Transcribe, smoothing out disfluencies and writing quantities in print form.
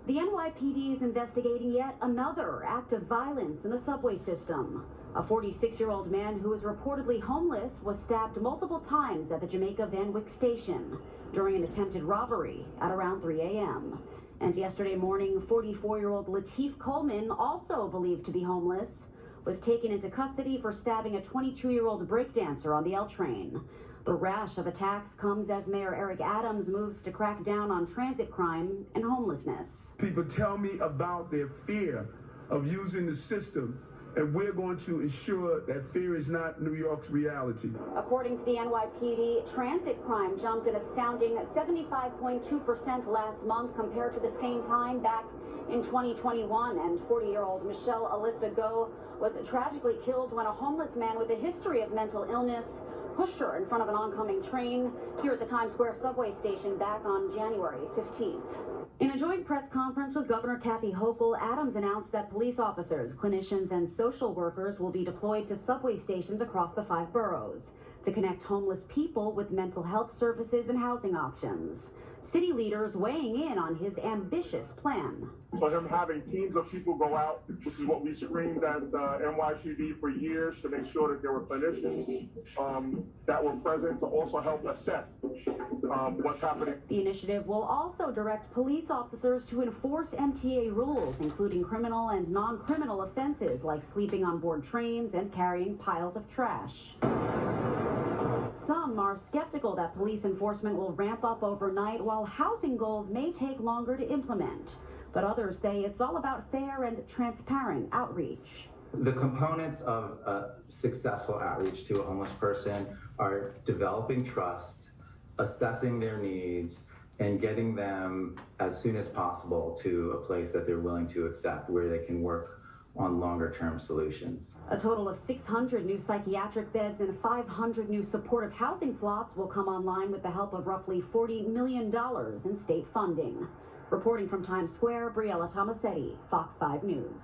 The NYPD is investigating yet another act of violence in the subway system. A 46-year-old man who is reportedly homeless was stabbed multiple times at the Jamaica Van Wyck station during an attempted robbery at around 3 a.m. And yesterday morning, 44-year-old Lateef Coleman, also believed to be homeless, was taken into custody for stabbing a 22-year-old breakdancer on the L train. The rash of attacks comes as Mayor Eric Adams moves to crack down on transit crime and homelessness. People tell me about their fear of using the system, and we're going to ensure that fear is not New York's reality. According to the NYPD, transit crime jumped an astounding 75.2% last month compared to the same time back in 2021. And 40-year-old Michelle Alyssa Go was tragically killed when a homeless man with a history of mental illness pushed her in front of an oncoming train here at the Times Square subway station back on January 15th. In a joint press conference with Governor Kathy Hochul, Adams announced that police officers, clinicians, and social workers will be deployed to subway stations across the 5 boroughs to connect homeless people with mental health services and housing options. City leaders weighing in on his ambitious plan. So him having teams of people go out, which is what we screamed at NYPD for years, to make sure that there were clinicians that were present to also help assess what's happening. The initiative will also direct police officers to enforce MTA rules, including criminal and non-criminal offenses like sleeping on board trains and carrying piles of trash. Some are skeptical that police enforcement will ramp up overnight, while housing goals may take longer to implement. But others say it's all about fair and transparent outreach. The components of a successful outreach to a homeless person are developing trust, assessing their needs, and getting them as soon as possible to a place that they're willing to accept, where they can work on longer-term solutions. A total of 600 new psychiatric beds and 500 new supportive housing slots will come online with the help of roughly $40 million in state funding. Reporting from Times Square, Briella Tomasetti, Fox 5 News.